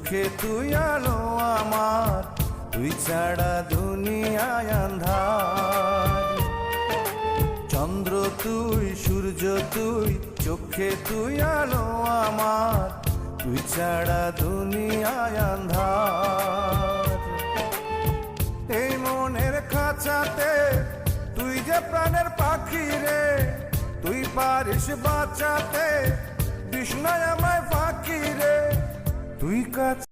চোখে তুই আলো আমার, তুই ছাড়া দুনিয়ায় আন্ধার। চন্দ্র তুই, সূর্য তুই, চোখে তুই আলো আমার, তুই ছাড়া দুনিয়ায় আন্ধার। এই মনের খাঁচাতে তুই যে প্রাণের পাখি রে, তুই পারিস বাঁচাতে, কৃষ্ণায় আমায় ফাঁকি রে, তুই কাছে